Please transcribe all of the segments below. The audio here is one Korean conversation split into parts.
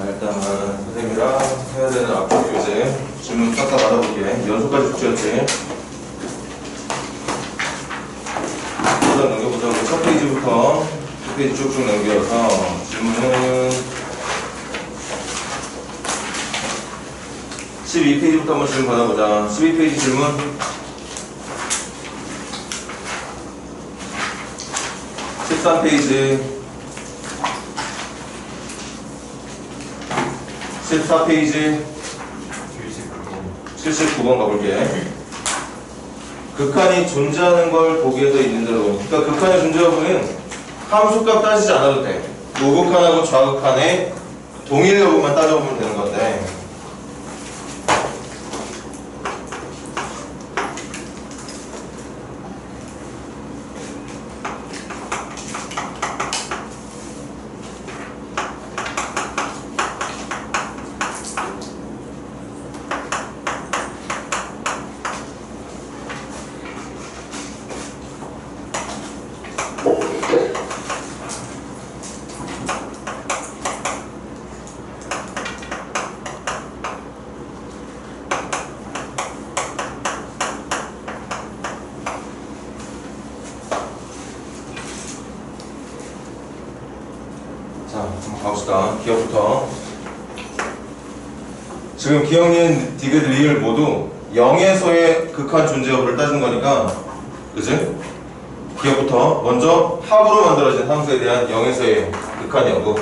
일단 선생님이랑 해야 되는 앞으로 교재 질문 싹 다 받아볼게. 연속까지 숙제였지. 우선 넘겨보자. 첫 페이지부터 첫 페이지 쭉쭉 넘겨서 질문은 12페이지부터 한번 질문 받아보자. 12페이지 질문 13페이지 14페이지 79번 가볼게. 극한이 존재하는 걸 보기 위해서 있는 대로. 그러니까 극한의 존재 여부는 함수값 따지지 않아도 돼. 우극한하고 좌극한의 동일 여부만 따져보면 되는 건데, 자, 한번 가봅시다. 기억부터. 지금 기억, 니은, 디귿, 리을 모두 0에서의 극한 존재 여부를 따진 거니까, 그지? 기억부터 먼저 합으로 만들어진 함수에 대한 0에서의 극한 여부.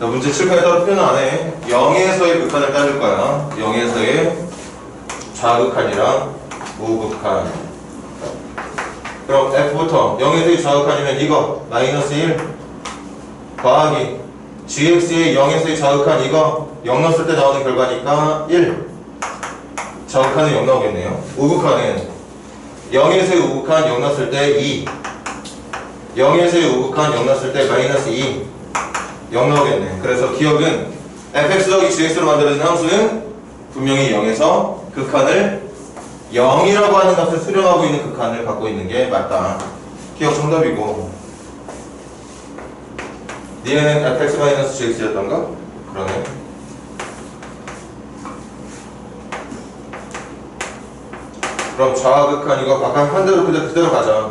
자, 문제 7까지 따로 표현 안 해. 0에서의 극한을 따질 거야. 0에서의 좌극한이랑 우극한. 그럼 F부터 0에서의 좌극한이면 이거 마이너스 1 더하기 GX의 0에서의 좌극한 이거 0 넣었을 때 나오는 결과니까 1 좌극한은 0 나오겠네요. 우극한은 0에서의 우극한 0 넣었을 때 2 0에서의 우극한 0 넣었을 때 마이너스 2 0 나오겠네. 그래서 기억은 fx 더하기 gx로 만들어진 함수는 분명히 0에서 극한을 0이라고 하는 값을 수령하고 있는 극한을 갖고 있는 게 맞다. 기억 정답이고, 니네는 fx-gx였던가? 그러네. 그럼 좌극한 이거 각각 한 대로 그대로 가자.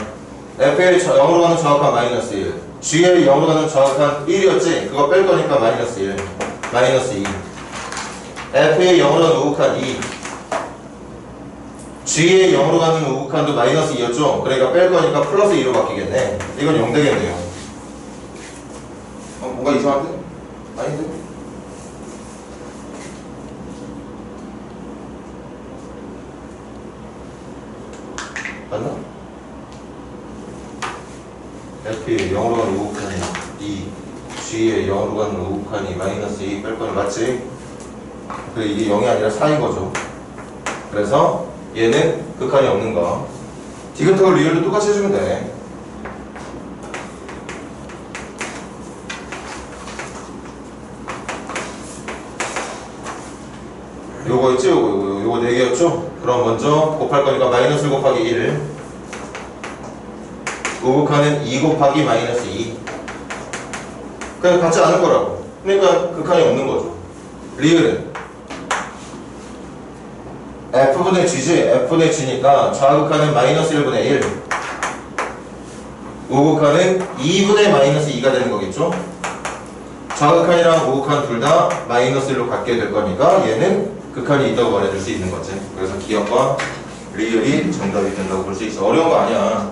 f의 0으로 가는 좌극한 마이너스 1, g의 0으로 가는 좌극한 1이었지? 그거 뺄 거니까 마이너스 1, 마이너스 2. f의 0으로 가는 우극한 2, g의 0으로 가는 우극한도 마이너스 2였죠? 그러니까 뺄 거니까 플러스 2로 바뀌겠네. 이건 0 되겠네요. 뭔가 이상한데? 아닌데? 맞나? f의 0으로 가는 우극한이 2, g의 0으로 가는 우극한이 마이너스 2 뺄 거는 맞지? 그래, 이게 0이 아니라 4인 거죠. 그래서 얘는 극한이 없는 거. 디귿하고 리을도 똑같이 해주면 돼. 요거 있지? 요거 4개였죠? 그럼 먼저 곱할 거니까 마이너스 1 곱하기 1. 우극한은 2 곱하기 마이너스 2. 그냥 같지 않은 거라고. 그러니까 극한이 없는 거죠. 리을은 F분의 G지? F분의 G니까 좌극한은 마이너스 1분의 1, 우극한은 2분의 마이너스 2가 되는 거겠죠? 좌극한이랑 우극한 둘 다 마이너스 1로 갖게 될 거니까 얘는 극한이 있다고 말해줄 수 있는 거지. 그래서 기억과 리을이 정답이 된다고 볼 수 있어. 어려운 거 아니야.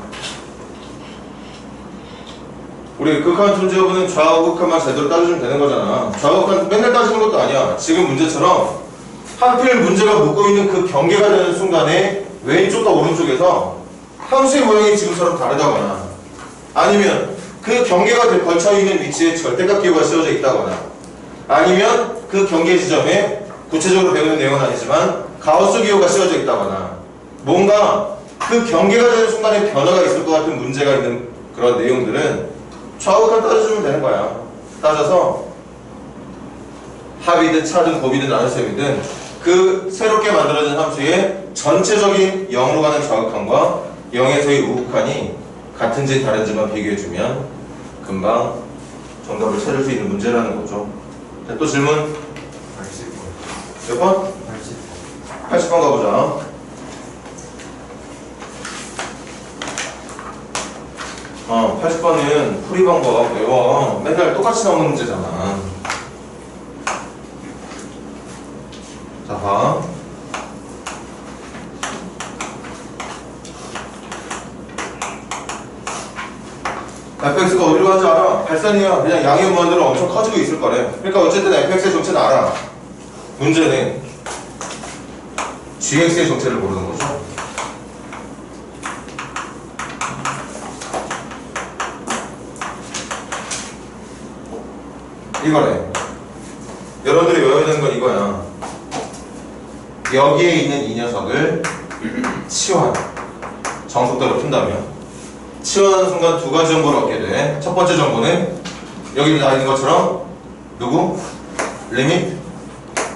우리 극한 존재 여부는 좌우극한만 제대로 따져주면 되는 거잖아. 좌우극한 맨날 따지는 것도 아니야. 지금 문제처럼 하필 문제가 묻고 있는 그 경계가 되는 순간에 왼쪽과 오른쪽에서 함수의 모양이 지금처럼 다르다거나, 아니면 그 경계가 걸쳐있는 위치에 절대값 기호가 씌워져 있다거나, 아니면 그 경계 지점에 구체적으로 배우는 내용은 아니지만 가우스 기호가 씌워져 있다거나, 뭔가 그 경계가 되는 순간에 변화가 있을 것 같은 문제가 있는 그런 내용들은 좌우극한 따져주면 되는 거야. 따져서 합이든 차든 곱이든 나눗셈이든 그 새롭게 만들어진 함수의 전체적인 0으로 가는 좌극한과 0에서의 우극한이 같은지 다른지만 비교해주면 금방 정답을 찾을 수 있는 문제라는 거죠. 자, 또 질문. 80번. 몇 번? 80번 가보자. 어, 80번은 풀이 방법 외워. 맨날 똑같이 나오는 문제잖아. 자, 봐. fx가 어디로 가는지 알아? 발산이야. 그냥 양의 무한대로 엄청 커지고 있을 거래. 그러니까 어쨌든 fx의 정체는 알아. 문제는 gx의 정체를 모르는 거죠. 이거래. 여러분들이 외워야 되는 건 이거야. 여기에 있는 이 녀석을 치환, 정석대로 푼다면 치환하는 순간 두 가지 정보를 얻게 돼. 첫 번째 정보는 여기 나와 있는 것처럼 누구? 리밋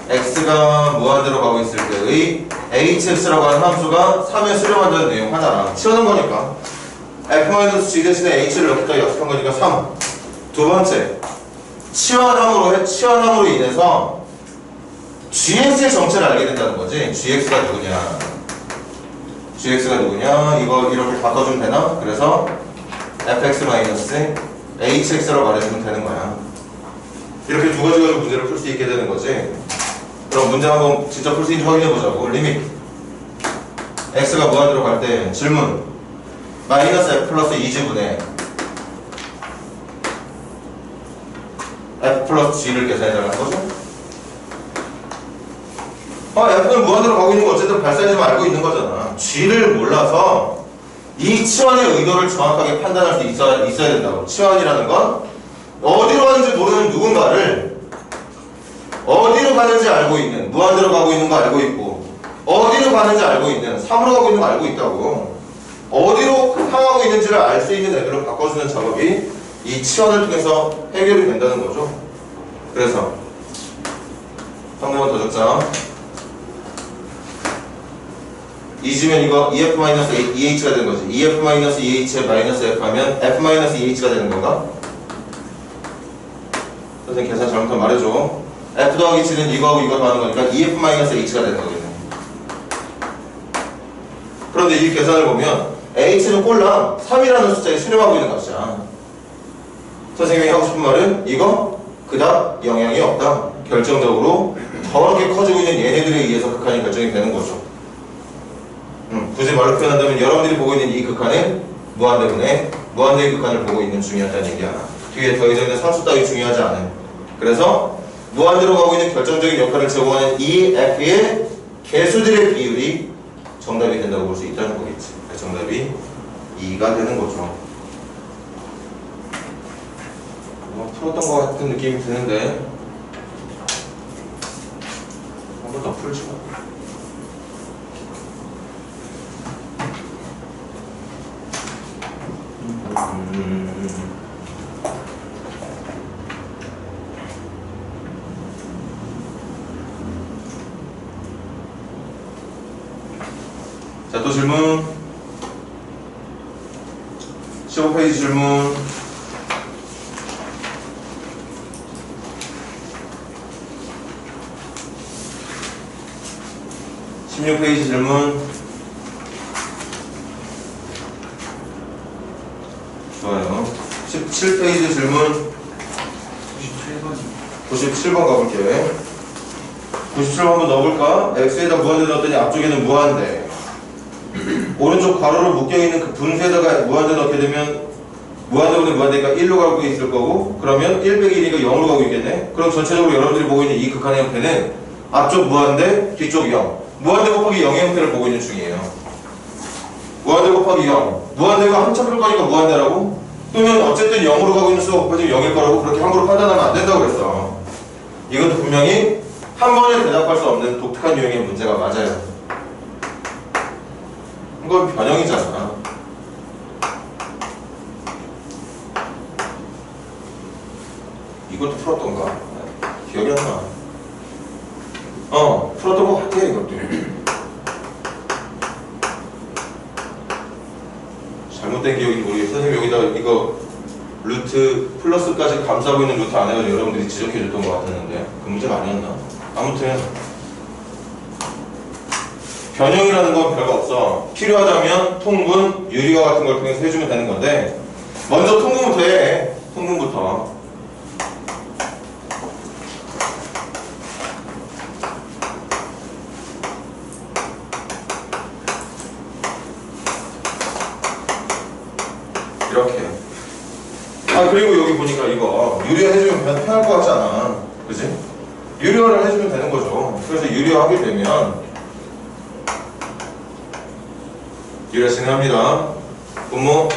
x가 무한대로 가고 있을 때의 hx라고 하는 함수가 3에 수렴한다는 내용 하나랑 치환한 거니까 f-g 대신에 h를 넣겠다 약속한 거니까 3. 두 번째, 치환함으로 인해서 gx의 정체를 알게 된다는 거지. gx가 누구냐? gx가 누구냐? 이거 이렇게 바꿔주면 되나? 그래서 fx-hx라고 말해주면 되는 거야. 이렇게 두 가지 가지고 문제를 풀 수 있게 되는 거지. 그럼 문제 한번 직접 풀 수 있는지 확인해 보자고. 리밋 x가 무한대로 갈 때 질문 마이너스 f 플러스 2g분의 f 플러스 g를 계산해달라는 거죠? f는 무한대로 가고 있는 거 어쨌든 발산이지만 알고 있는 거잖아. g를 몰라서 이 치환의 의도를 정확하게 판단할 수 있어야 된다고. 치환이라는 건 어디로 가는지 모르는 누군가를 어디로 가는지 알고 있는, 무한대로 가고 있는 거 알고 있고 어디로 가는지 알고 있는, 3으로 가고 있는 거 알고 있다고. 어디로 향하고 있는지를 알 수 있는 애들을 바꿔주는 작업이 이 치환을 통해서 해결이 된다는 거죠. 그래서 한 번만 더 적자. 이주면 이거 EF-EH가 되는 거지. EF-EH에 마이너스 F 하면 F-EH가 되는 건가? 선생님 계산 잘못하면 말해줘. F 더하기 G는 이거하고 이거 더하는 거니까 EF-H가 되는 거겠네. 그런데 이 계산을 보면 H는 꼴랑 3이라는 숫자에 수렴하고 있는 값이야. 선생님이 하고 싶은 말은 이거 그닥 영향이 없다. 결정적으로 더럽게 커지고 있는 얘네들에 의해서 극한이 결정이 되는 거죠. 굳이 말로 표현한다면 여러분들이 보고 있는 이 극한은 무한대분의 무한대의 극한을 보고 있는 중이었다는 얘기야. 뒤에 더해져 있는 상수 따위 중요하지 않아요. 그래서 무한대로 가고 있는 결정적인 역할을 제공하는 이 F의 개수들의 비율이 정답이 된다고 볼 수 있다는 거겠지. 정답이 2가 되는 거죠. 풀었던 것 같은 느낌이 드는데 한 번 더 풀죠. 자, 또 질문. 15페이지 질문. (16) 페이지 질문. 좋아요. 17페이지 질문. 97번 가볼게. 97번 한번 넣어볼까? x에다 무한대 넣었더니 앞쪽에는 무한대. 오른쪽 가로로 묶여있는 그 분수에다가 무한대 넣게 되면 무한대분의 무한대니까 1로 가고 있을 거고, 그러면 1 빼기 1이니까 0으로 가고 있겠네. 그럼 전체적으로 여러분들이 보고 있는 이 극한의 형태는 앞쪽 무한대, 뒤쪽 0. 무한대 곱하기 0의 형태를 보고 있는 중이에요. 무한대 곱하기 0. 무한대가 한참 풀 거니까 무한대라고? 또는 어쨌든 0으로 가고 있는 수가 곱해지면 0일 거라고 그렇게 함부로 판단하면 안 된다고 그랬어. 이것도 분명히 한 번에 대답할 수 없는 독특한 유형의 문제가 맞아요. 이건 변형이잖아. 이것도 풀었던가? 기억이 안 나. 풀었던 것 같아, 이것도. 잘못된 기억인지 모르겠어. 선생님 여기다 이거 루트 플러스까지 감싸고 있는 루트 안 해가지고 여러분들이 지적해 줬던 것 같았는데 그 문제가 아니었나? 아무튼 변형이라는 건 별거 없어. 필요하다면 통분, 유리화 같은 걸 통해서 해주면 되는 건데 먼저 통분부터 해. 통분부터. 이렇게. 아 그리고 여기 보니까 이거 유리화 해주면 편할 것 같지 않아? 그지? 유리화를 해주면 되는 거죠. 그래서 유리화 하게 되면 유리화 진행합니다. 분모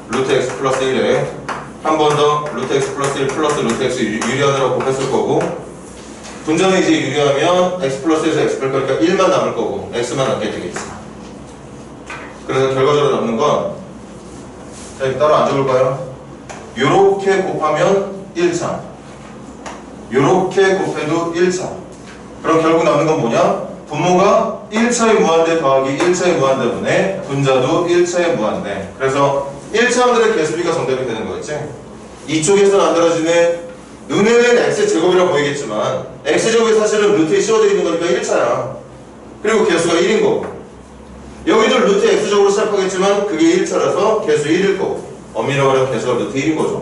루트 x 플러스 1에 한 번 더 루트 x 플러스 1 플러스 루트 x 유리하느라고 곱했을 거고 분자는 이제 유리하면 x 플러스 1에서 x 뺄 거니까 1만 남을 거고 x만 남게 되겠지. 그래서 결과적으로 남는 건 자, 이거 따로 안 적을까요? 요렇게 곱하면 1차 요렇게 곱해도 1차 그럼 결국 남는 건 뭐냐? 분모가 1차의 무한대 더하기 1차의 무한대분의 분자도 1차의 무한대. 그래서 1차함들의 개수비가 정답이 되는 거겠지? 이쪽에서는 안 떨어지네. 눈에는 x제곱이라 보이겠지만 x제곱이 사실은 루트에 씌워져 있는 거니까 1차야. 그리고 개수가 1인 거고 여기도 루트 x제곱으로 시작하겠지만 그게 1차라서 개수 1일 거고 엄밀히 말하면 개수가 루트 1인 거죠.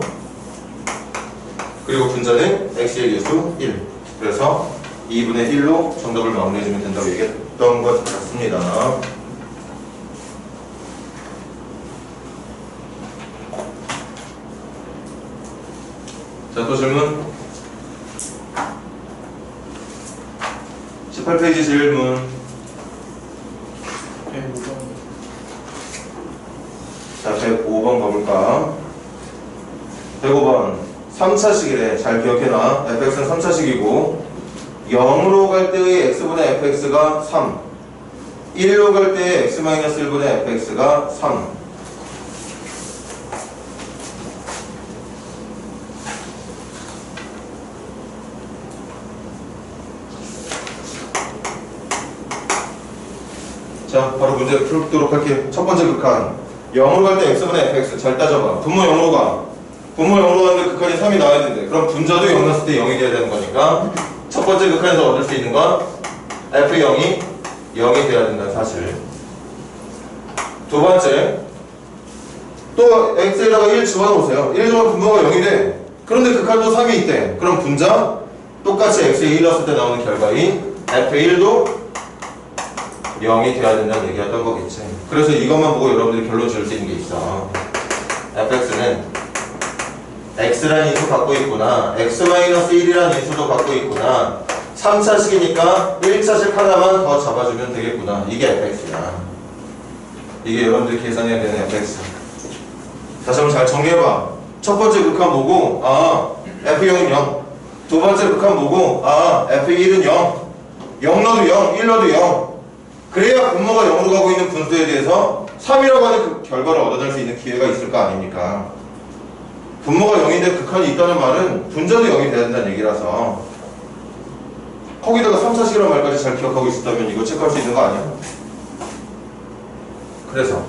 그리고 분자는 x의 개수 1. 그래서 2분의 1로 정답을 마무리해주면 된다고 얘기했던 것 같습니다. 자, 또 질문. 18페이지 질문. 자, 105번 가볼까? 105번 3차식이래. 잘 기억해놔. fx는 3차식이고 0으로 갈 때의 x분의 fx가 3 1로 갈 때의 x-1분의 fx가 3 자, 바로 문제 풀도록 할게요. 첫 번째 극한 0으로 갈 때 x분의 fx 잘 따져봐. 분모 0으로 가. 분모 0으로 가는데 극한이 3이 나와야 되는데 그럼 분자도 0 났을 때 0이 돼야 되는 거니까 첫 번째 극한에서 얻을 수 있는 건 f0이 0이 돼야 된다는 사실. 두 번째 또 x에다가 1 집어넣으세요. 1 집어넣으면 분모가 0이 돼. 그런데 극한도 3이 있대. 그럼 분자 똑같이 x에 1 넣었을 때 나오는 결과인 f1도 0이 돼야 된다는 얘기였던 거겠지. 그래서 이것만 보고 여러분들이 결론 지을 수 있는 게 있어. fx는 x라는 인수 갖고 있구나. x-1이라는 인수도 갖고 있구나. 3차식이니까 1차식 하나만 더 잡아주면 되겠구나. 이게 fx야. 이게 여러분들이 계산해야 되는 fx. 다시 한번 잘 정리해봐. 첫 번째 극한 보고 f0은 0. 두 번째 극한 보고 f1은 0. 0 넣어도 0, 1 넣어도 0. 그래야 분모가 0으로 가고 있는 분수에 대해서 3이라고 하는 그 결과를 얻어낼 수 있는 기회가 있을 거 아닙니까? 분모가 0인데 극한이 있다는 말은 분자도 0이 돼야 된다는 얘기라서 거기다가 3차식이라는 말까지 잘 기억하고 있었다면 이거 체크할 수 있는 거 아니야? 그래서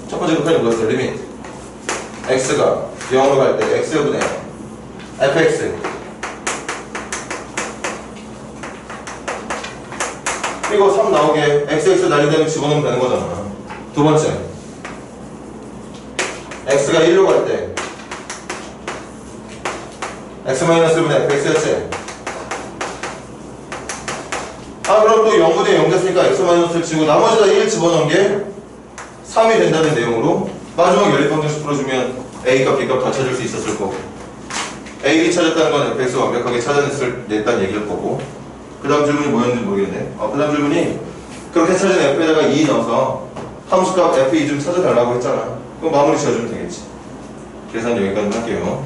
첫 번째 극한이 뭐였어요? 리밋 x가 0으로 갈 때 x분의 fx 그리고 3 나오게 xx 날리대로 집어넣으면 되는 거잖아. 두 번째 x가 1로 갈 때 x-1분의 fx였지. 그럼 또 0분의 0 됐으니까 x-를 치고 나머지 다 1 집어넣은 게 3이 된다는 내용으로 마지막 연립방정식 풀어주면 a값 b값 다 찾을 수 있었을 거고 a를 찾았다는 건 fx 완벽하게 찾아냈다는 얘기일 거고 그 다음 질문이 뭐였는지 모르겠네. 그 다음 질문이 그렇게 찾은 f에다가 2 넣어서 함수값 f2 좀 찾아달라고 했잖아. 그럼 마무리 지어주면 되겠지. 계산 여기까지 할게요.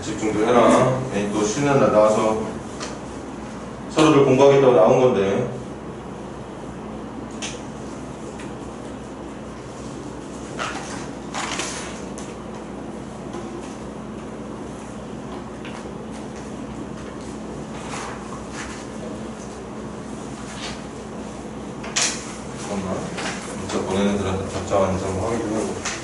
집중도 해라. 괜히 또 쉬는 날 나와서 서로들 공부하겠다고 나온 건데. 잠깐만. 문자 보내는 애들한테 답장하는지 한번 확인 좀 해보고.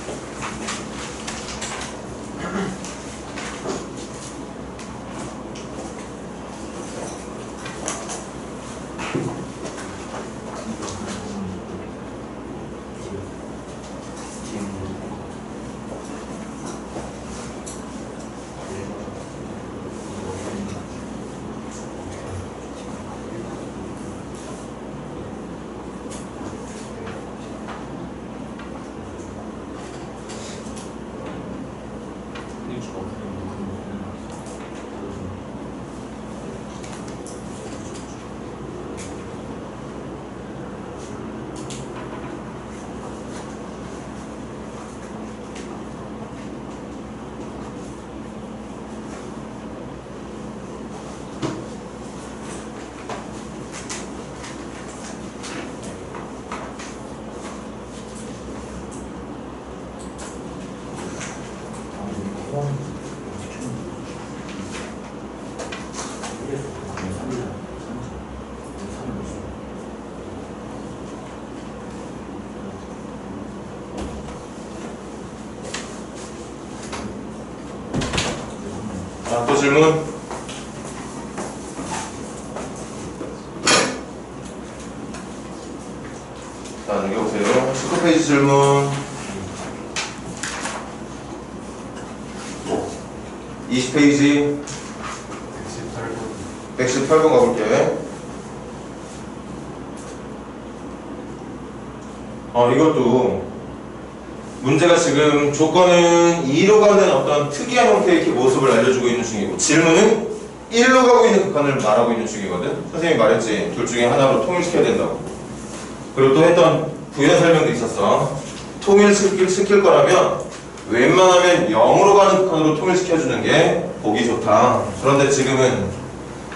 자, 또 질문? 자, 넘겨보세요. 19페이지 질문. 20페이지 118번 가볼게. 이것도 문제가 지금 조건은 2로 가는 어떤 특이한 형태의 모습을 알려주고 있는 중이고, 질문은 1로 가고 있는 극한을 말하고 있는 중이거든. 선생님이 말했지, 둘 중에 하나로 통일시켜야 된다고. 그리고 또 했던 부연 설명도 있었어. 통일시킬 거라면 웬만하면 0으로 가는 극한으로 통일시켜주는 게 보기 좋다. 그런데 지금은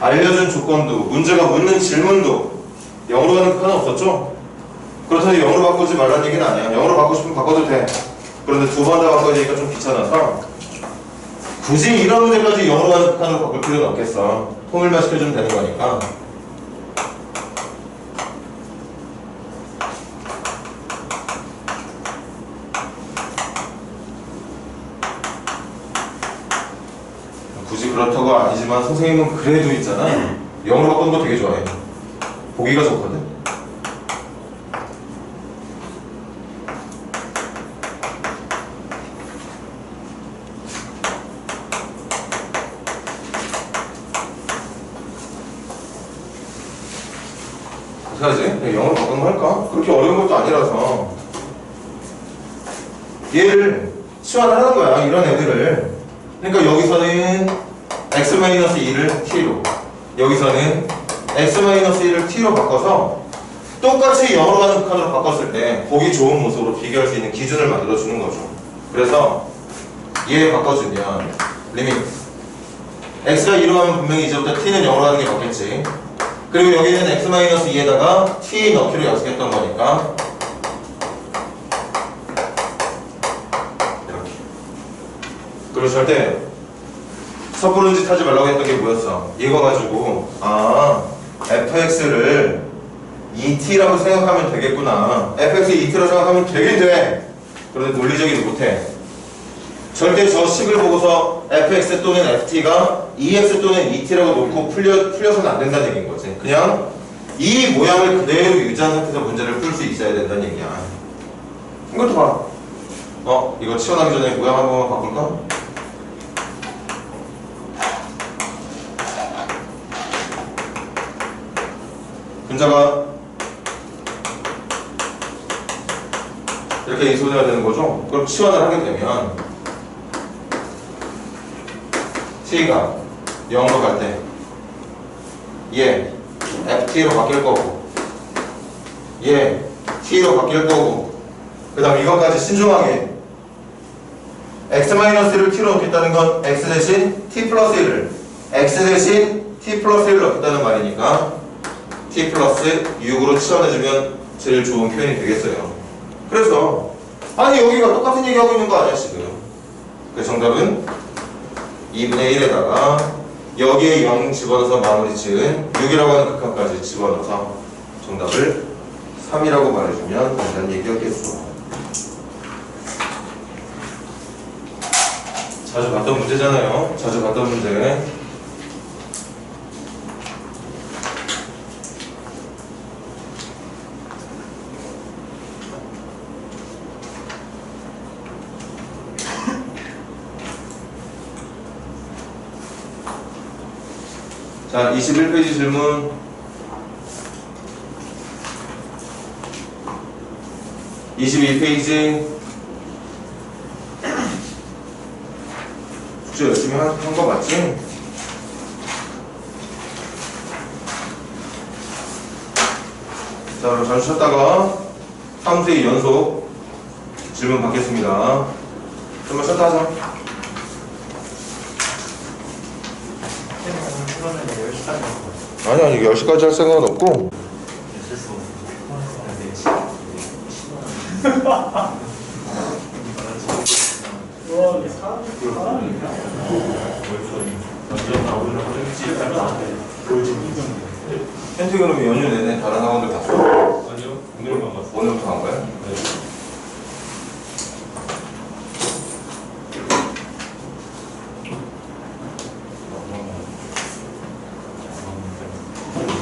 알려준 조건도, 문제가 묻는 질문도 0으로 가는 극한은 없었죠? 그렇다고 0으로 바꾸지 말라는 얘기는 아니야. 0으로 바꾸고 싶으면 바꿔도 돼. 그런데 두 번 다 바꿔야 되니까 좀 귀찮아서 굳이 이런 문제까지 0으로 가는 극한으로 바꿀 필요는 없겠어. 통일만 시켜주면 되는 거니까. 굳이 그렇다고 아니지만 선생님은 그래도 있잖아. 0으로 바꾸는 거 되게 좋아해. 보기가 좋거든. 어떡하지? 0으로 바꾸는 거 할까? 그렇게 어려운 것도 아니라서 얘를 치환을 하는 거야. 이런 애들을. 그러니까 여기서는 x-2를 t로, 여기서는 x-1을 t로 바꿔서 똑같이 0으로 가는 극한으로 바꿨을 때 보기 좋은 모습으로 비교할 수 있는 기준을 만들어주는 거죠. 그래서 얘 바꿔주면 리밋 x가 2로 가면 분명히 이제부터 t는 0으로 가는 게 맞겠지. 그리고 여기는 x-2에다가 t 넣기로 약속했던 거니까 이렇게. 그리고 절대 섣부른 짓 하지 말라고 했던 게 뭐였어? 이거 가지고 fx를 2t라고 생각하면 되겠구나, fx 2t라고 생각하면 되긴 돼. 그런데 논리적이지 못해. 절대 저 식을 보고서 fx 또는 ft가 2x 또는 2t라고 놓고 풀려서는 안 된다는 얘기인 거지. 그냥 이 모양을 그대로 유지한 상태에서 문제를 풀 수 있어야 된다는 얘기야. 이것도 봐. 이거 치환하기 전에 모양 한 번만 바꿀까? 분자가 이렇게 인수분해가 되는 거죠? 그럼 치환을 하게 되면 t가 0으로 갈 때 얘 ft로 바뀔 거고, 얘 t로 바뀔 거고, 그 다음 이것까지 신중하게 x-1을 t로 넣겠다는 건 x 대신 t 플러스 1을 x 대신 t 플러스 1을 넣겠다는 말이니까 t 플러스 6으로 치환해주면 제일 좋은 표현이 되겠어요. 그래서 아니 여기가 똑같은 얘기하고 있는 거 아니야 지금. 그래서 정답은 2분의 1에다가 여기에 0 집어넣어서 마무리 지은 6이라고 하는 극한까지 집어넣어서 정답을 3이라고 말해주면 된다는 얘기였겠죠. 자주 봤던 문제잖아요. 자주 봤던 문제. 자, 21페이지 질문. (22) 페이지. 숙제 열심히 한 거 맞지? 자, 그럼 잠시 쉬었다가 3세 연속 질문 받겠습니다. 좀만 쉬었다 하자. 아니 10시까지 할 생각은 없고. 현재 그러면 연휴 내내 다른 학원들 갔어? 아니요, 오늘만 봤어. 오늘부터 간 거야? 네.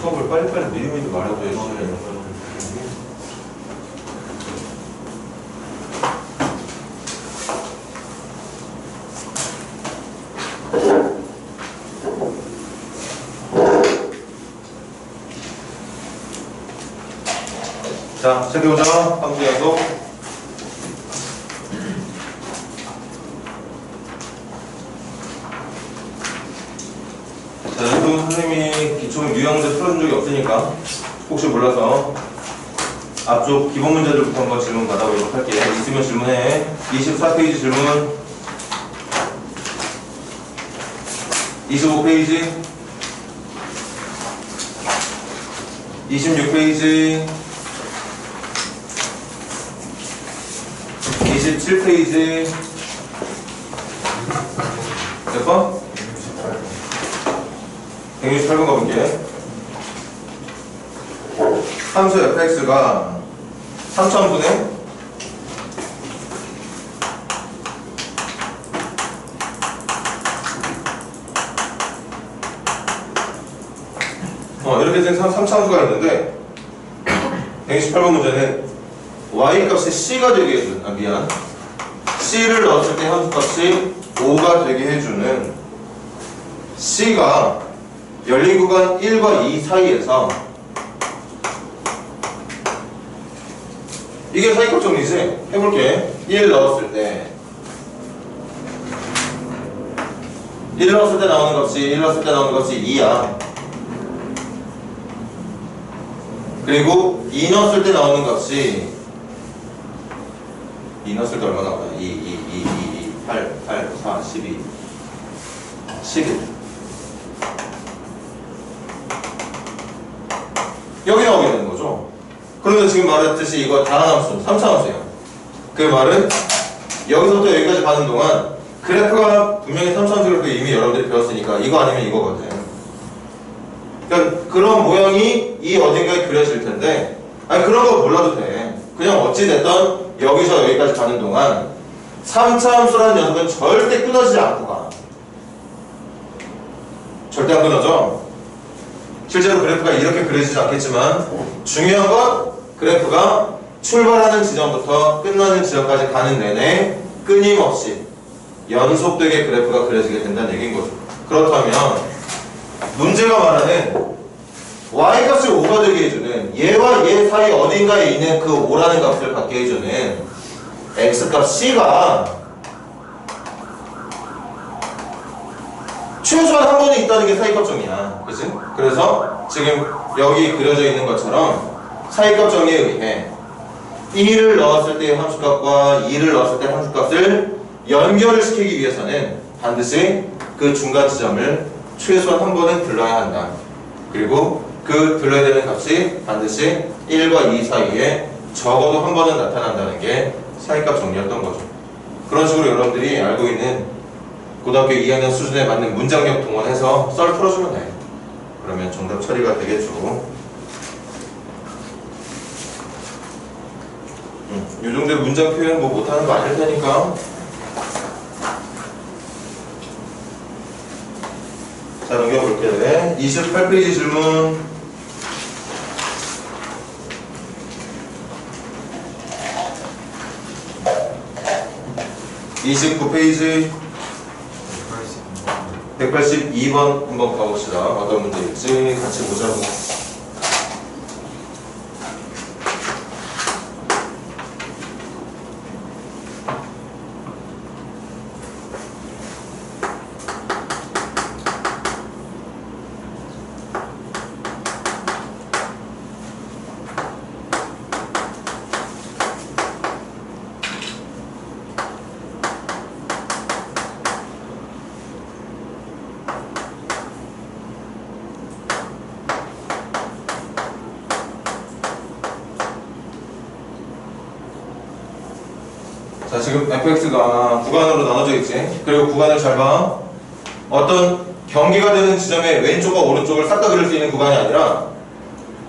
수업을 빨리빨리 미리미리 말해줘야지. 자, 시작해보자. 함수 연속. 자, 연속 선생님이 기초는 유형문제 풀어준 적이 없으니까 혹시 몰라서 앞쪽 기본 문제들부터 한번 질문 받아보도록 할게. 있으면 질문해. 24페이지 질문. 25페이지. 26페이지. 27페이지. 몇 번? 168번 가볼게. 함수 fx가 3000분의 이렇게 된 3차함수가 있는데 128번 문제는 y 값이 c가 되게 해주는 미안 c를 넣었을 때 함수값이 5가 되게 해주는 c가 열린 구간 1과 2 사이에서 이게 사이값 정리지? 해볼게. 1 넣었을 때 1 넣었을 때 나오는 값이 1 넣었을 때 나오는 값이 2야. 그리고 2 넣었을 때 나오는 값이 2 넣었을 때 얼마 나와요? 8, 4, 12 11 여기 나오게 되는 거죠. 그러면 지금 말했듯이 이거 다항함수 3차함수예요. 그 말은 여기서부터 여기까지 가는 동안 그래프가 분명히 3차함수 그래프 이미 여러분들이 배웠으니까 이거 아니면 이거거든. 그러니까 그런 모양이 이 어딘가에 그려질 텐데 아니 그런 거 몰라도 돼. 그냥 어찌됐든 여기서 여기까지 가는 동안 3차함수라는 녀석은 절대 끊어지지 않고 가. 절대 안 끊어져. 실제로 그래프가 이렇게 그려지지 않겠지만 중요한 건 그래프가 출발하는 지점부터 끝나는 지점까지 가는 내내 끊임없이 연속되게 그래프가 그려지게 된다는 얘기인 거죠. 그렇다면 문제가 말하는 y값을 5가 되게 해주는 얘와 얘 사이 어딘가에 있는 그 5라는 값을 갖게 해주는 x값 c가 최소한 한 번은 있다는 게 사이값 정리야. 그치? 그래서 지금 여기 그려져 있는 것처럼 사이값 정리에 의해 1을 넣었을 때의 함수값과 2를 넣었을 때의 함수값을 연결을 시키기 위해서는 반드시 그 중간 지점을 최소한 한 번은 들러야 한다. 그리고 그 들러야 되는 값이 반드시 1과 2 사이에 적어도 한 번은 나타난다는 게 사이값 정리였던 거죠. 그런 식으로 여러분들이 알고 있는 고등학교 2학년 수준에 맞는 문장력 동원해서 썰 풀어주면 돼. 그러면 정답 처리가 되겠죠. 이 정도의 문장 표현 뭐 못하는 거 아닐 테니까. 자, 넘겨볼게. 28페이지 질문. (29페이지) 182번 한번 가봅시다. 어떤 문제일지 같이 보자고. 자, 지금 fx가 구간으로 나눠져 있지. 그리고 구간을 잘 봐. 어떤 경계가 되는 지점의 왼쪽과 오른쪽을 싹 다 그릴 수 있는 구간이 아니라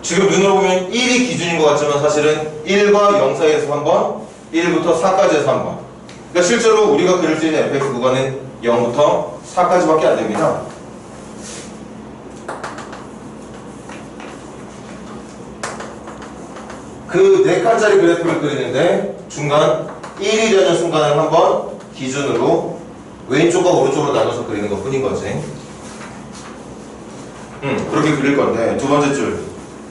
지금 눈으로 보면 1이 기준인 것 같지만 사실은 1과 0 사이에서 한 번, 1부터 4까지에서 한 번. 그러니까 실제로 우리가 그릴 수 있는 fx 구간은 0부터 4까지밖에 안 됩니다. 그 4칸짜리 그래프를 그리는데 중간 1이 되는 순간을 한번 기준으로 왼쪽과 오른쪽으로 나눠서 그리는 것 뿐인 거지. 그렇게 그릴 건데, 두 번째 줄.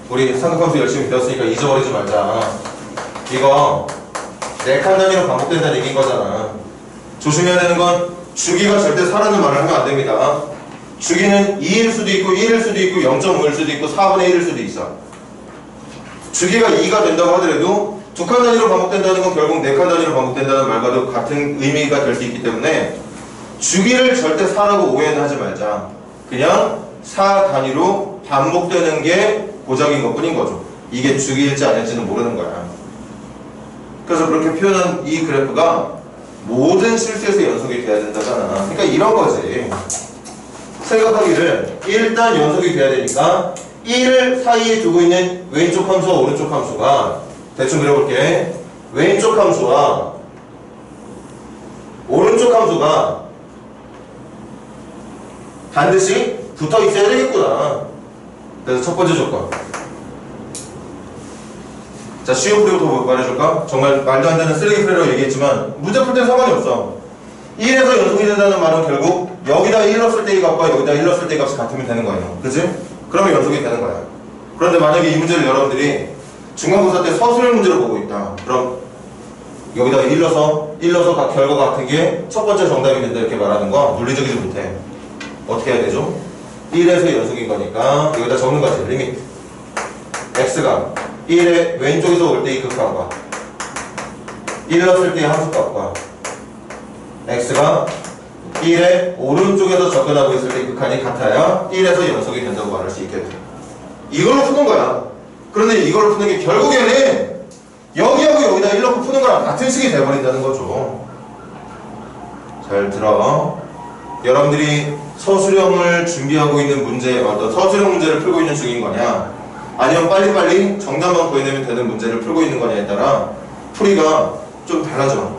우리 삼각함수 열심히 배웠으니까 잊어버리지 말자. 이거 4칸 단위로 반복된다는 얘기인 거잖아. 조심해야 되는 건 주기가 절대 4라는 말을 하면 안 됩니다. 주기는 2일 수도 있고 1일 수도 있고 0.5일 수도 있고 4분의 1일 수도 있어. 주기가 2가 된다고 하더라도 2칸 단위로 반복된다는 건 결국 4칸 단위로 반복된다는 말과도 같은 의미가 될 수 있기 때문에 주기를 절대 4라고 오해는 하지 말자. 그냥 4 단위로 반복되는 게 고작인 것 뿐인 거죠. 이게 주기일지 아닐지는 모르는 거야. 그래서 그렇게 표현한 이 그래프가 모든 실수에서 연속이 돼야 된다잖아. 그러니까 이런 거지. 생각하기를 일단 연속이 돼야 되니까 1을 사이에 두고 있는 왼쪽 함수와 오른쪽 함수가 대충 그려볼게. 왼쪽 함수와 오른쪽 함수가 반드시 붙어 있어야 되겠구나. 그래서 첫 번째 조건. 자, 쉬운 풀이부터 말해줄까? 정말 말도 안 되는 쓰레기 풀이라고 얘기했지만 문제 풀 때는 상관이 없어. 1에서 연속이 된다는 말은 결국 여기다 1 넣었을 때의 값과 여기다 1 넣었을 때의 값이 같으면 되는 거예요. 그치? 그러면 연속이 되는 거야. 그런데 만약에 이 문제를 여러분들이 중간고사 때 서술형 문제로 보고 있다. 그럼 여기다가 1 넣어서 결과가 같은 게 첫 번째 정답이 된다 이렇게 말하는 거 논리적이지 못해. 어떻게 해야 되죠? 1에서 연속인 거니까 여기다 적는 거지. 리미트 x가 1의 왼쪽에서 올 때의 극값과 1 넣었을 때의 함수값과 x가 1의 오른쪽에서 접근하고 있을 때의 극한이 같아야 1에서 연속이 된다고 말할 수 있게 돼. 이걸로 푸는 거야. 그런데 이걸로 푸는 게 결국에는 여기하고 여기다 1 넣고 푸는 거랑 같은 식이 돼버린다는 거죠. 잘 들어. 여러분들이 서술형을 준비하고 있는 문제, 어떤 서술형 문제를 풀고 있는 중인 거냐, 아니면 빨리빨리 정답만 구해내면 되는 문제를 풀고 있는 거냐에 따라 풀이가 좀 달라져.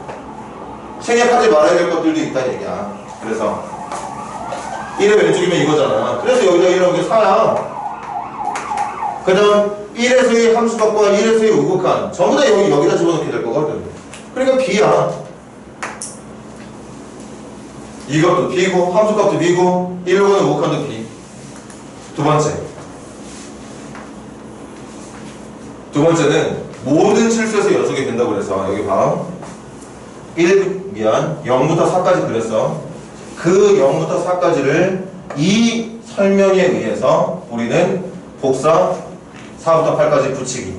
생략하지 말아야 될 것들도 있다는 얘기야. 그래서 1의 왼쪽이면 이거잖아. 그래서 여기다 1 넣은 게 4야. 그 다음 1에서의 함수값과 1에서의 우극한 전부 다 여기다 집어넣게 될 거거든. 그러니까 B야. 이것도 B고 함수값도 B고 1로는 우극한도 B. 두 번째는 모든 실수에서 연속이 된다고 그래서 여기 봐. 0부터 4까지 그랬어. 그 0부터 4까지를 이 설명에 의해서 우리는 복사 4부터 8까지 붙이기,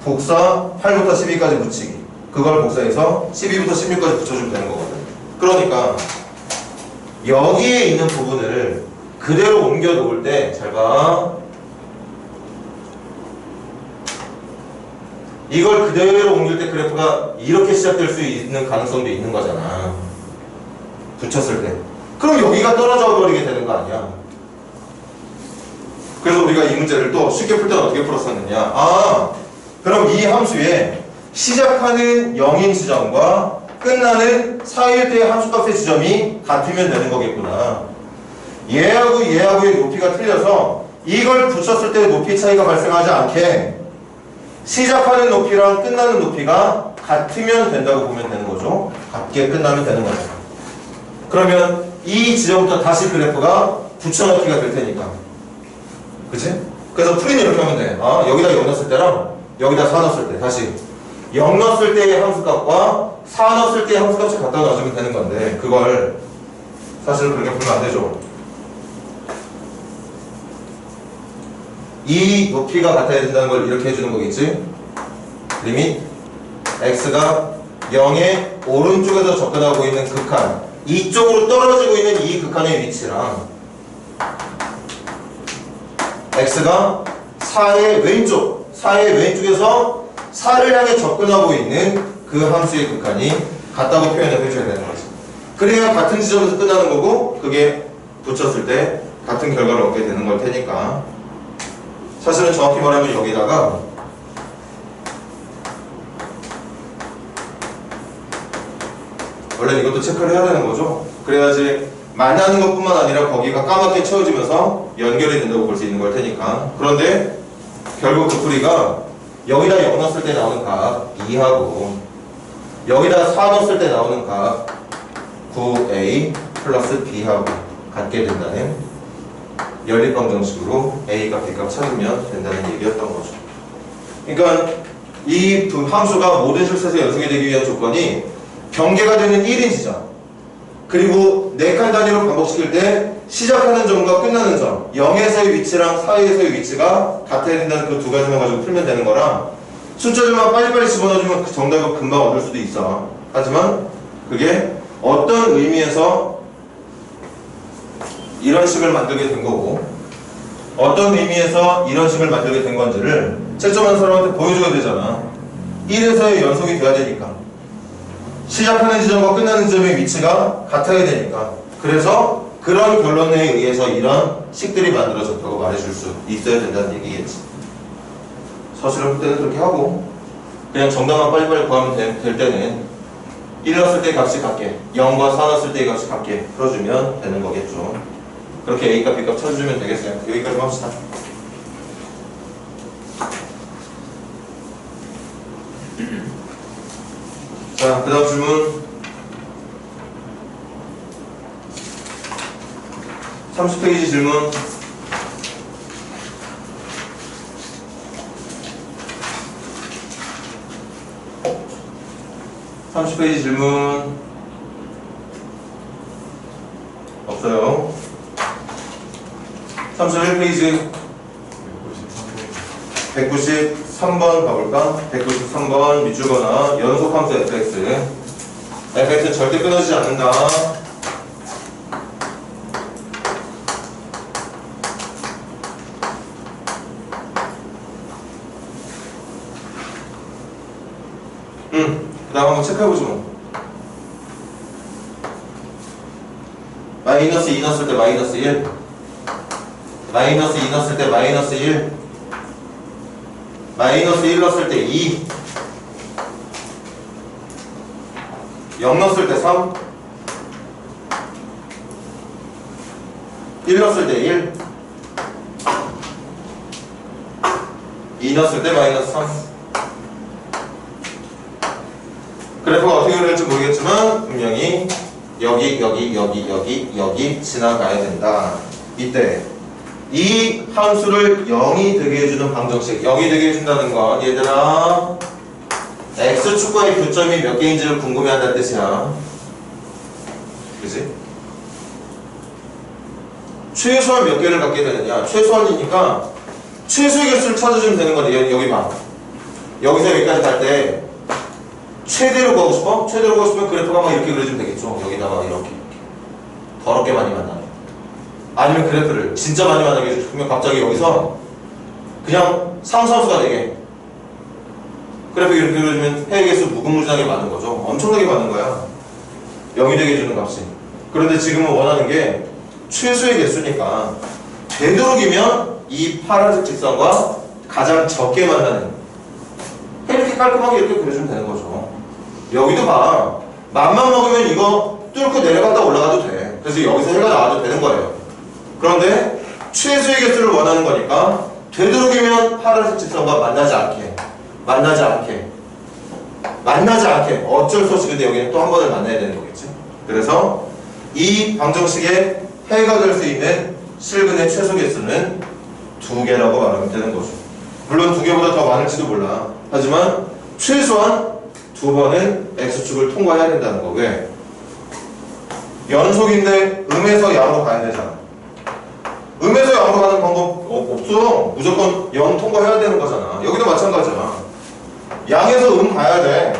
복사 8부터 12까지 붙이기, 그걸 복사해서 12부터 16까지 붙여주면 되는 거거든. 그러니까 여기에 있는 부분을 그대로 옮겨 놓을 때 잘 봐. 이걸 그대로 옮길 때 그래프가 이렇게 시작될 수 있는 가능성도 있는 거잖아. 붙였을 때. 그럼 여기가 떨어져 버리게 되는 거 아니야. 그래서 우리가 이 문제를 또 쉽게 풀 때는 어떻게 풀었었느냐. 그럼 이 함수에 시작하는 0인 지점과 끝나는 4일 때의 함수값의 지점이 같으면 되는 거겠구나. 얘하고의 높이가 틀려서 이걸 붙였을 때 높이 차이가 발생하지 않게 시작하는 높이랑 끝나는 높이가 같으면 된다고 보면 되는 거죠. 같게 끝나면 되는 거죠. 그러면 이 지점부터 다시 그래프가 붙여넣기가 될 테니까. 그치? 그래서 풀이는 이렇게 하면 돼. 여기다 0 넣었을 때랑 여기다 4 넣었을 때 다시 0 넣었을 때의 함수값과 4 넣었을 때의 함수값이 갖다 놔주면 되는 건데 그걸 사실은 그렇게 보면 안 되죠. 이 높이가 같아야 된다는 걸 이렇게 해주는 거겠지? 리밋 x가 0의 오른쪽에서 접근하고 있는 극한, 이쪽으로 떨어지고 있는 이 극한의 위치랑 x가 4의 왼쪽에서 4를 향해 접근하고 있는 그 함수의 극한이 같다고 표현을 해줘야 되는 거지. 그래야 같은 지점에서 끝나는 거고 그게 붙였을 때 같은 결과를 얻게 되는 걸 테니까. 사실은 정확히 말하면 여기다가 원래 이것도 체크를 해야 되는 거죠. 그래야지 만나는 것뿐만 아니라 거기가 까맣게 채워지면서 연결이 된다고 볼 수 있는 걸 테니까. 그런데 결국 그 풀이가 여기다 0 넣었을 때 나오는 값 2하고 여기다 4 넣었을 때 나오는 값 9a 플러스 b하고 같게 된다는 연립방 정식으로 a값 b값 찾으면 된다는 얘기였던 거죠. 그러니까 이 두 함수가 모든 실수에서 연속이 되기 위한 조건이 경계가 되는 1인 지점, 그리고 4칸 단위로 반복시킬 때 시작하는 점과 끝나는 점, 0에서의 위치랑 4에서의 위치가 같아야 된다는 그 두 가지만 가지고 풀면 되는 거라 숫자들만 빨리빨리 집어넣어주면 그 정답을 금방 얻을 수도 있어. 하지만 그게 어떤 의미에서 이런 식을 만들게 된 거고 어떤 의미에서 이런 식을 만들게 된 건지를 채점하는 사람한테 보여줘야 되잖아. 1에서의 연속이 돼야 되니까, 시작하는 지점과 끝나는 지점의 위치가 같아야 되니까. 그래서 그런 결론에 의해서 이런 식들이 만들어졌다고 말해줄 수 있어야 된다는 얘기겠지. 사실은 그때는 그렇게 하고 그냥 정답만 빨리빨리 구하면 될 때는 1 넣었을 때 값이 같게 0과 4 넣었을 때의 값이 같게 풀어주면 되는 거겠죠. 그렇게 A값 B값 찾아주면 되겠어요. 여기까지 합시다. 자, 그 다음 질문 30페이지 질문. (30페이지) 질문 없어요. 31페이지 193번 가볼까? 193번 밑줄거나 연속함수 fx. fx는 절대 끊어지지 않는다. 그 다음 한번 체크해보지 뭐. 마이너스 2 넣었을 때 마이너스 1, 마이너스 2 넣었을 때 마이너스 1, 마이너스 1 넣었을 때 2, 0 넣었을 때 3, 1 넣었을 때 1, 2 넣었을 때 마이너스 3. 그래프가 어떻게 그릴지 모르겠지만 분명히 여기 지나가야 된다. 이때 이 함수를 0이 되게 해주는 방정식, 0이 되게 해준다는 건 얘들아 x축과의 교점이 몇 개인지를 궁금해한다는 뜻이야. 그치? 최소한 몇 개를 갖게 되느냐. 최소한이니까 최소의 개수를 찾아주면 되는 건데 여기 봐. 여기서 여기까지 갈 때 최대로 가고 싶어? 최대로 가고 싶으면 그래프가 막 이렇게 그려주면 되겠죠. 여기다가 이렇게 더럽게 많이 만나네. 아니면 그래프를 진짜 많이 만나게 해주면 갑자기 여기서 그냥 상수함수가 되게 그래프 이렇게 그려주면 해의 개수 무궁무진하게 많은 거죠. 엄청나게 많은 거야. 0이 되게 해주는 값이. 그런데 지금은 원하는 게 최소의 개수니까 되도록이면 이 파란색 직선과 가장 적게 만나는, 이렇게 깔끔하게 이렇게 그려주면 되는 거죠. 여기도 봐. 맘만 먹으면 이거 뚫고 내려갔다 올라가도 돼. 그래서 여기서 해가 나와도 되는 거예요. 그런데 최소의 개수를 원하는 거니까 되도록이면 파란색 직선과 만나지 않게 어쩔 수 없이 근데 여기는 또 한 번을 만나야 되는 거겠지. 그래서 이 방정식에 해가 될 수 있는 실근의 최소 개수는 2개라고 말하면 되는 거죠. 물론 2개보다 더 많을지도 몰라. 하지만 최소한 2번은 X축을 통과해야 된다는 거. 왜? 연속인데 음에서 양으로 가야 되잖아. 음에서 양으로 가는 방법 없어. 무조건 0 통과해야 되는 거잖아. 여기도 마찬가지야. 양에서 가야 돼.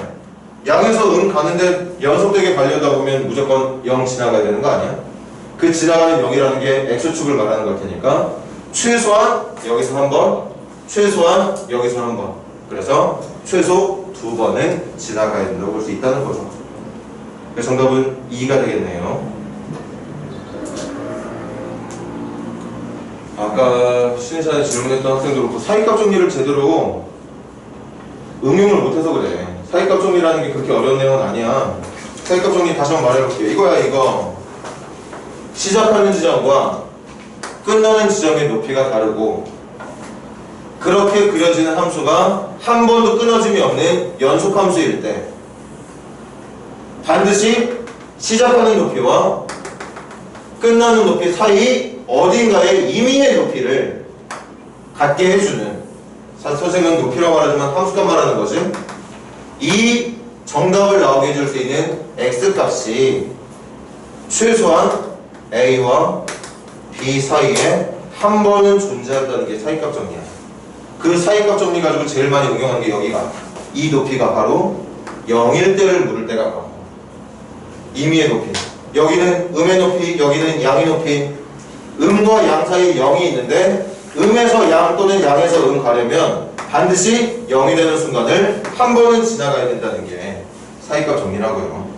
양에서 가는데 연속되게 가려다 보면 무조건 0 지나가야 되는 거 아니야? 그 지나가는 0이라는 게 X축을 말하는 걸 테니까 최소한 여기서 한 번, 최소한 여기서 한 번. 그래서 최소 2번은 지나가야 된다고 볼 수 있다는 거죠. 그래서 정답은 2가 되겠네요. 아까 쉬는 시간에 질문했던 학생들 그렇고 사이값 정리를 제대로 응용을 못해서 그래. 사이값 정리라는 게 그렇게 어려운 내용은 아니야. 사이값 정리 다시 한번 말해볼게요. 이거야 이거. 시작하는 지점과 끝나는 지점의 높이가 다르고 그렇게 그려지는 함수가 한 번도 끊어짐이 없는 연속함수일 때 반드시 시작하는 높이와 끝나는 높이 사이 어딘가에 임의의 높이를 갖게 해주는, 선생은 높이라고 말하지만 함수값 말하는 거지. 이 정답을 나오게 해줄 수 있는 x값이 최소한 a와 b 사이에 한 번은 존재한다는 게 사이값 정리야. 그 사이값 정리 가지고 제일 많이 응용하는 게 여기가, 이 높이가 바로 0일 때를 물을 때가 많고, 임의의 높이, 여기는 음의 높이, 여기는 양의 높이. 음과 양 사이에 0이 있는데 음에서 양 또는 양에서 가려면 반드시 0이 되는 순간을 한 번은 지나가야 된다는 게 사이값 정리라고요.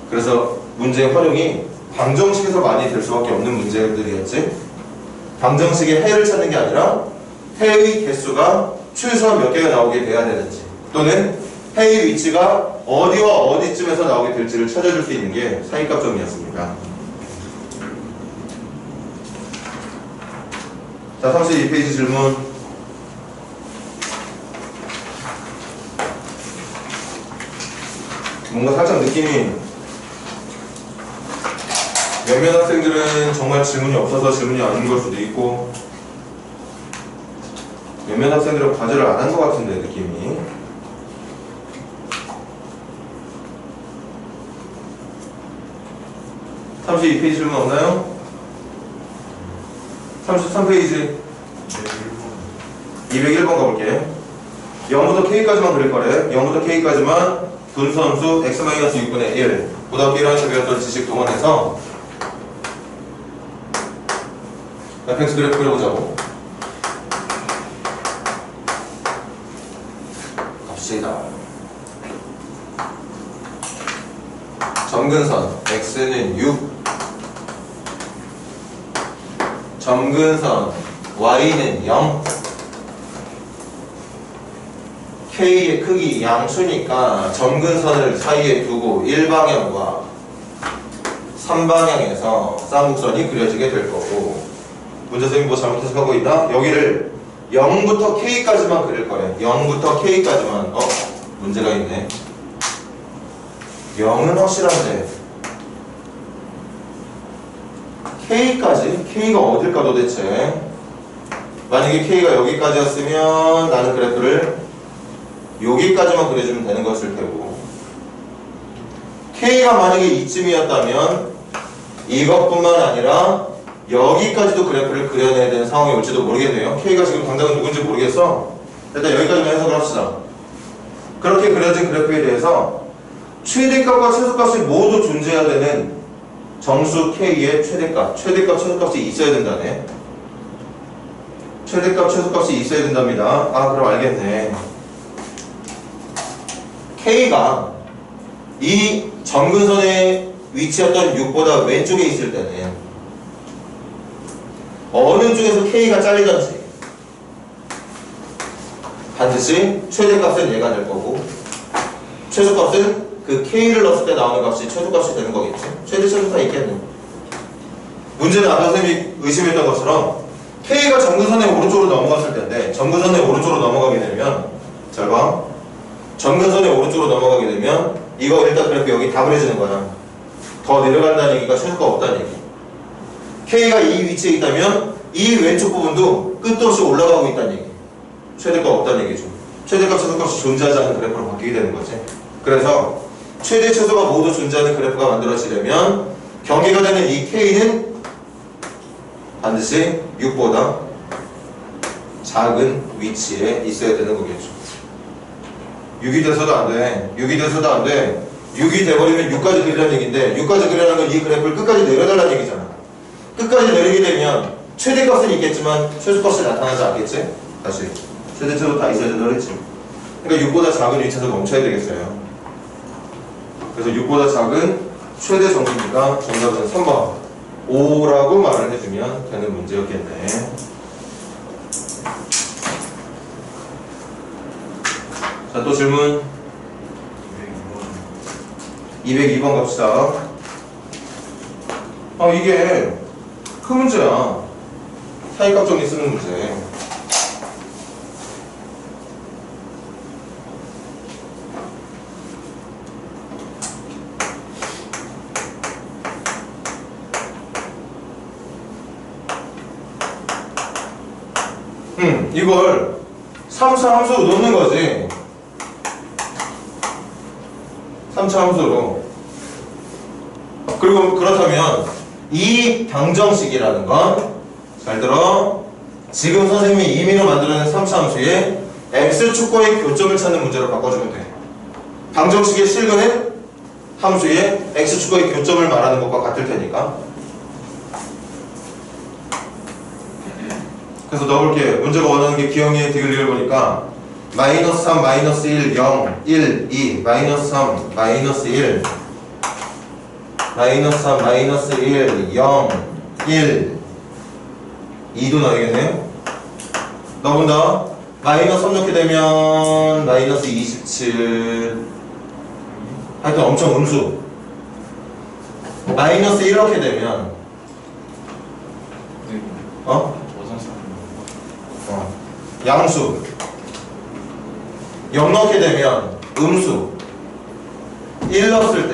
그래서 문제의 활용이 방정식에서 많이 될 수밖에 없는 문제들이었지. 방정식의 해를 찾는 게 아니라 해의 개수가 최소한 몇 개가 나오게 돼야 되는지, 또는 해의 위치가 어디와 어디쯤에서 나오게 될지를 찾아줄 수 있는 게 사이값 정리였습니다. 자, 32페이지 질문. 뭔가 살짝 느낌이, 몇몇 학생들은 정말 질문이 없어서 질문이 아닌 걸 수도 있고, 몇몇 학생들은 과제를 안 한 것 같은데 느낌이. (32페이지) 질문 없나요? 33페이지 201번 가볼게. 0부터 K까지만 그릴 거래. 0부터 K까지만 분수함수 x-6분의 1 고등학교 1학년에서 배웠던 지식 동원해서 fx 그래프 그려보자고. 갑시다. 점근선 x는 6, 점근선 y는 0, k의 크기 양수니까 점근선을 사이에 두고 1방향과 3방향에서 쌍곡선이 그려지게 될 거고, 문제선생님 뭐 잘못 해석하고 있나? 여기를 0부터 k까지만 그릴 거래. 0부터 k까지만. 문제가 있네. 0은 확실한데 K까지? K가 어딜까 도대체? 만약에 K가 여기까지였으면 나는 그래프를 여기까지만 그려주면 되는 것일 테고, K가 만약에 이쯤이었다면 이것뿐만 아니라 여기까지도 그래프를 그려내야 되는 상황이 올지도 모르겠네요. K가 지금 당장은 누군지 모르겠어. 일단 여기까지만 해석을 합시다. 그렇게 그려진 그래프에 대해서 최대값과 최소값이 모두 존재해야 되는 정수 K의 최대값, 최소값이 있어야 된다네. 최대값, 최소값이 있어야 된답니다. 그럼 알겠네. K가 이 점근선에 위치했던 6보다 왼쪽에 있을 때는 어느 쪽에서 K가 잘리든지 반드시 최대값은 얘가 될 거고 최소값은 그 K를 넣었을 때 나오는 값이 최소값이 되는 거겠지. 최대 최소 다 있겠네. 문제는 아까 선생님이 의심했던 것처럼 K가 점근선의 오른쪽으로 넘어갔을 텐데 점근선의 오른쪽으로 넘어가게 되면 잘 봐. 점근선의 오른쪽으로 넘어가게 되면 이거 일단 그래프 여기 답을 해주는 거야. 더 내려간다는 얘기가 최소가 없다는 얘기. K가 이 위치에 있다면 이 왼쪽 부분도 끝도 없이 올라가고 있다는 얘기. 최대가 없다는 얘기죠. 최대값, 최소값이 존재하지 않는 그래프로 바뀌게 되는 거지. 그래서 최대, 최소가 모두 존재하는 그래프가 만들어지려면 경계가 되는 이 K는 반드시 6보다 작은 위치에 있어야 되는 거겠죠. 6이 돼서도 안 돼. 6이 돼서도 안 돼. 6이 돼버리면 6까지 그리라는 얘기인데 6까지 그리라는 건 이 그래프를 끝까지 내려달라는 얘기잖아. 끝까지 내리게 되면 최대값은 있겠지만 최소값이 나타나지 않겠지? 다시 최대, 최소 다 있어야 된다고 했지. 그러니까 6보다 작은 위치에서 멈춰야 되겠어요. 그래서 6보다 작은 최대 정수니까 정답은 3번 5라고 말을 해주면 되는 문제였겠네. 자, 또 질문 202번 갑시다. 이게 큰 문제야. 사이값 정리 쓰는 문제. 이걸 3차 함수로 놓는 거지. 3차 함수로. 그리고 그렇다면 이 방정식이라는 건 잘 들어. 지금 선생님이 임의로 만들어낸 3차 함수에 x축과의 교점을 찾는 문제로 바꿔주면 돼. 방정식의 실근은 함수에 x축과의 교점을 말하는 것과 같을 테니까. 그래서 넣어볼게. 문제가 원하는 게 기억니의 디귿을 보니까 마이너스 3, 마이너스 1, 0, 1, 2, 마이너스 3, 마이너스 1, 마이너스 3, 마이너스 1, 0, 1, 2도 넣어야겠네. 넣어본다. 마이너스 3 넣게 되면 마이너스 27. 하여튼 엄청 음수. 마이너스 1 넣게 되면 양수. 0 넣게 되면 음수. 1 넣었을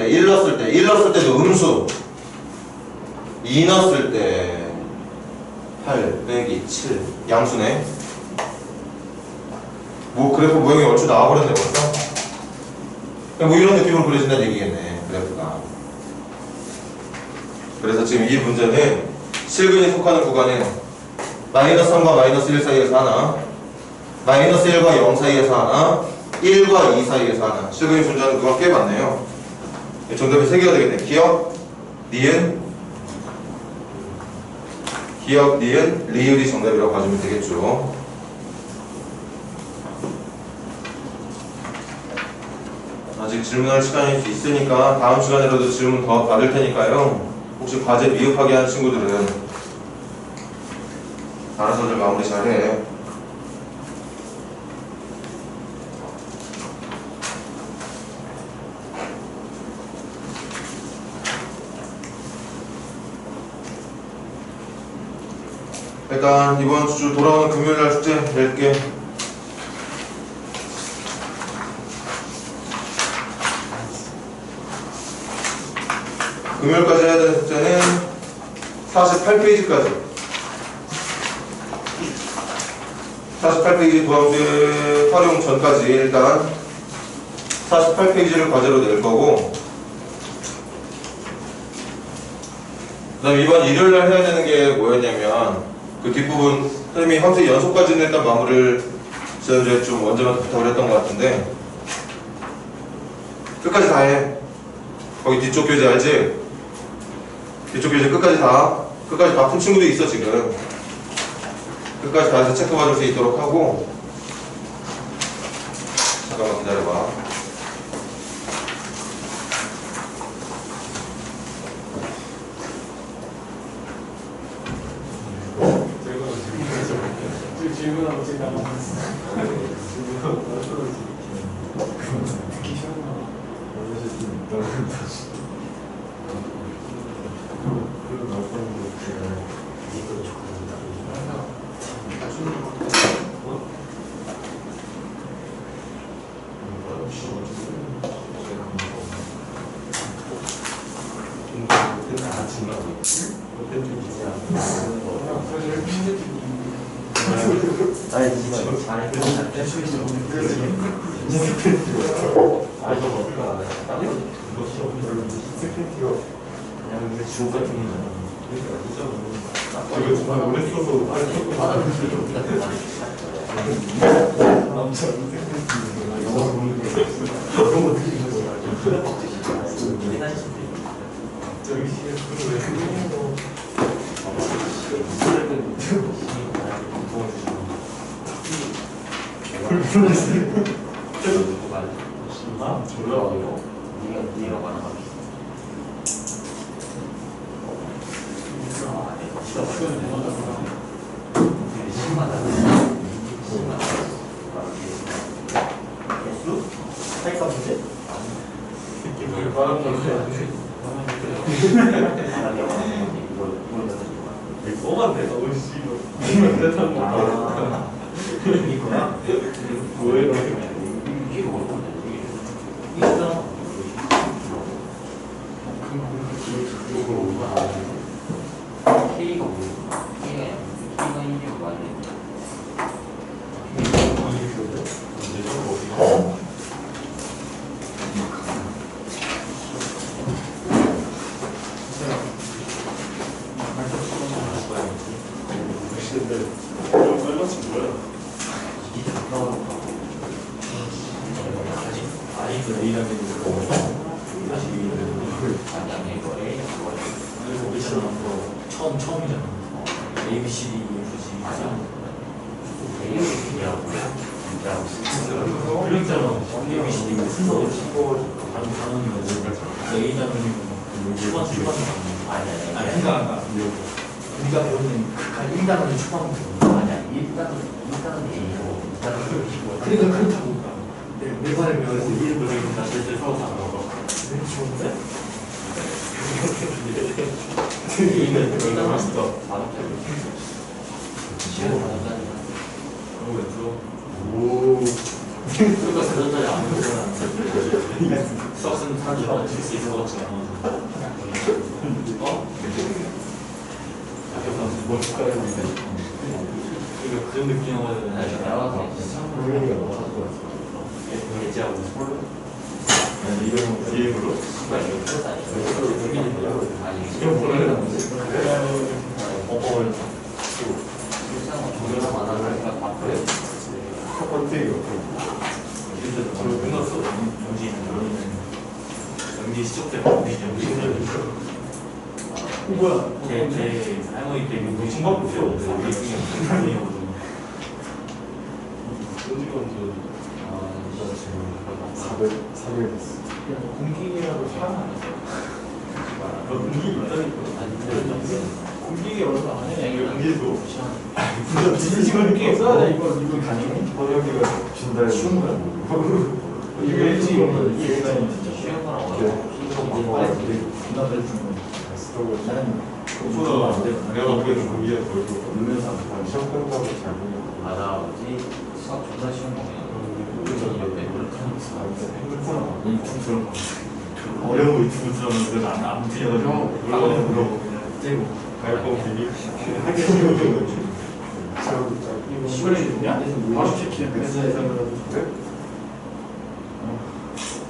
때도 음수. 2 넣었을 때 8 빼기 7 양수네. 뭐 그래프 모양이 얼추 나와버렸네 벌써. 뭐 이런 느낌으로 그려진다는 얘기겠네 그래프가. 그래서 지금 이 문제는 실근이 속하는 구간은 마이너스 3과 마이너스 1 사이에서 하나, 마이너스 1과 0 사이에서 하나, 1과 2 사이에서 하나. 실근이 존재하는 구간 꽤 많네요. 정답이 3개가 되겠네. 기억, 니은, 기억, 니은, 리을이 정답이라고 봐주면 되겠죠. 아직 질문할 시간이 있으니까 다음 시간에라도 질문 더 받을 테니까요. 혹시 과제 미흡하게 한 친구들은 알아서들 마무리 잘해. 일단 이번 주 돌아오는 금요일날 숙제 낼게. 금요일까지 해야 되는 숙제는 48페이지까지. 48페이지 도함수의 활용 전까지 일단 48페이지를 과제로 낼 거고, 그 다음에 이번 일요일날 해야 되는 게 뭐였냐면 그 뒷부분 선생님이 함수 연속까지는 일단 마무리를 지난주에 좀 언제부터 부탁을 했던 것 같은데 끝까지 다 해. 거기 뒤쪽 교재 알지? 뒤쪽 교재 끝까지 다 푼 친구도 있어 지금. 끝까지 다 해서 체크받을 수 있도록 하고. 잠깐만 기다려봐. 질문하고 제가 주옥 같은 거잖아. 이거 정말 오래 써서 뻔한데 너무 씨발 이거야? 뭐예요? 처음이잖아. A, B, C, D, E, F, G, 그랬잖아. A, B, C, D 순서로 단원이면 A 단원이면 초반 아니야. 그러니까 우리가 배우는 극한 1단원이 초반부터 아니야. 1단원 A고 2단원 B고 그러니까 그렇다고 내 반에 배워서 1을 배우는 다 절대 서로 다 먹어. 좋은데? 이거 맛있다. 오. 그러니까 그런자리 안 보잖아. 썩은 사주가 줄 수 있을 것 같지 않아. 어? 뭘까요? 이거 그런 느낌으로 나와서 참고를 예지하고 이런 기획으로 이런 보내는 거지. 어법을 첫 번째 이거 끝났어. 연기 시적 때문에 뭐야? 제 할머니 때 중학교 필요 없어요. 우리 중에 중학생이거든. 공기라도 사람 안 했어. 공기 있다니까. 공기가 얼마 안 해. 공기도. 지금 이렇게 써야 돼. 이거 가능해? 번역기가 준다. 쉬운 거야? 이게 왠지 이게 진짜 쉬운 거랑 어려워. 나를 주는 거. 그거보다 내가 보기에는 공기가 더 좋고 놀면서 시험 끝나고 잘 보냐. 맞아. 수학 존나 쉬운 거야. 옆에 노력하는 거 유튜브처럼 어려운 거 유튜브 들었는데 나는 안 틀려가지고 물어보고 그냥 떼고 갈거 비밀 하기 싫은 거지. 시간이 있냐? 바로 체크해. 회사에서는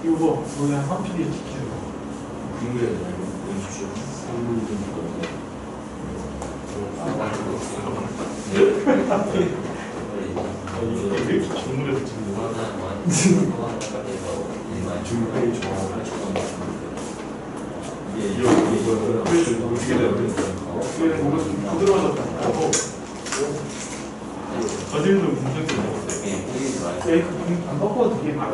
이거 뭐 그냥 3PD 체크해. 그게 연습실 왜 이렇게 주문해서 지금 중국이 좋아하는 이거 어떻게 돼요? 부드러워졌다. 저질도 문제도 없어요. 안 바꿔도 되게 많이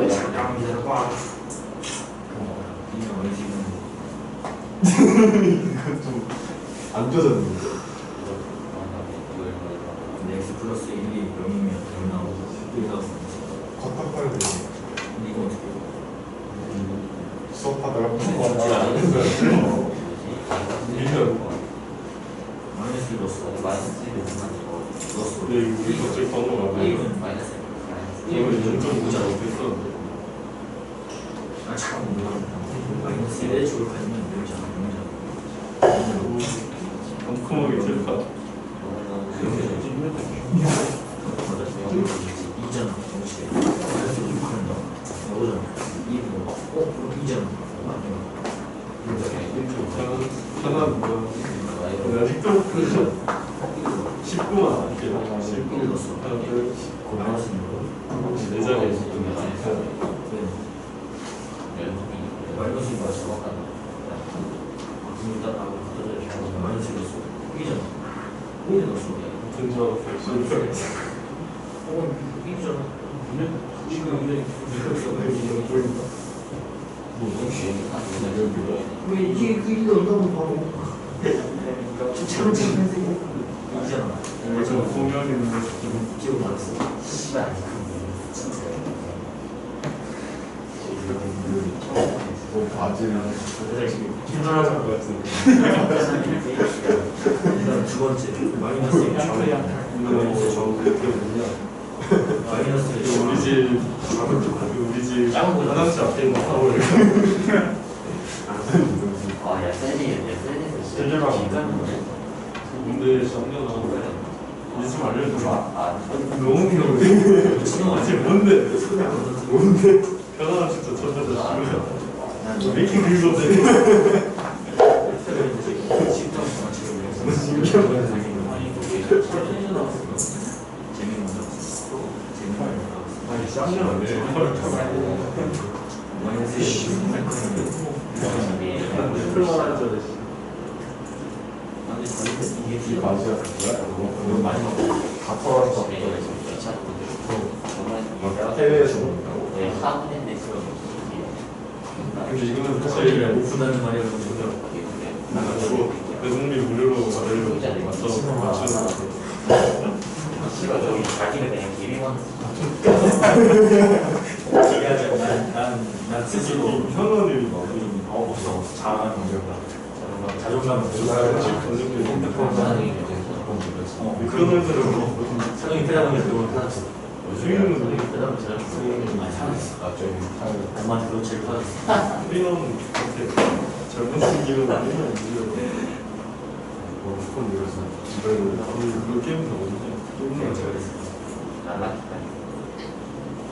안 쪄졌는데. X 플러스 1이 0이면 0 나오고 1 나오고 겉떡 빨리 되지. 이거 어떻게 수업하다가 마이너스 넣었어. 마이너스 1을 넣었어. 근데 이거 갑자기 번호가 왜? 1은 마이너스 1. 1은 0.5잖아. 됐었는데. 아 잠깐만. 마이너스 1에 조력하면 0이잖아. 0이잖아. 엉큼하게 들까? 이잖아. 이거잖아. 이거 이잖아. 저는 뭐 아직도 19만 할게요. 19 넣었어. 고마웠으니 내 자리에 있었던 마이너스 이거 정확하다. 일단 하고 그때 마이너스 넣었어. 이잖아. 이제 넣었어. 근저 이잖아. 지금 이제 보인다. 왜 이게 그 일이 온다고 바보? 참 이잖아. 저 공연 있는 거 기억 나왔어. 씨발. 바지는 힘들어하는 것 같은데. 일단 두 번째 마이너스 마이너스 우리 집 작은 거 화장실 앞에 있는 타월 야, 세니 근데 정년 이좀 알려줘. 아, 너무 귀여운데? 아직 뭔데? 편안한 진짜 천재다. 왜 이렇게 긁었대? 아니 쌍년 안 돼. 이게 맞이야? 너무 많이 먹어. 다 털어서 해외에서 근데 이거는 사실 오픈하는 말이라고 나가지고 배송비 무료로 받으려고 맞춰 씨발 저기 자기는 그냥 기리만 난 스스로 현원이 없어. 자아가 자존감을 그런 애들은 사정이 패다보니 그걸 받았어. 수익은 패다보니 잘했어. 많이 살았어. 엄마한테 그거 제일 받았어. 우리는 이렇게 젊은 친구는 아니면 무조건 이래서 집에 이거 게임도 어디냐 게임을 잘했어.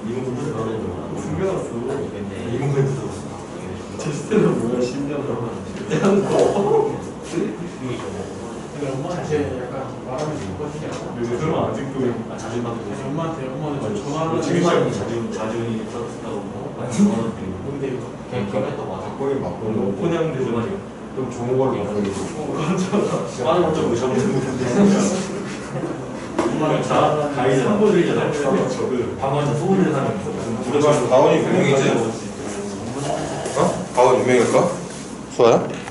이모들 숨겨놨어. 이모들 묻었어. 테스트는 뭐야 10년 그때 한 거. 엄마한테 약간 말하면 좋을 것 같지 않아? 근데 그러면 아직도 자존감 엄마한테 엄마는 전화를 지금 자존이 떨어졌다고 근데 걔가 또 맞아. 거의 맞고 그냥 되지 말이야. 좀 좋은 걸로 맞아. 빠른 것좀 무시하고 엄마는 가이드 선보들이잖아. 방언에서 소문을 사는 가온이 분명이지? 어? 가온 유명일까? 수아야?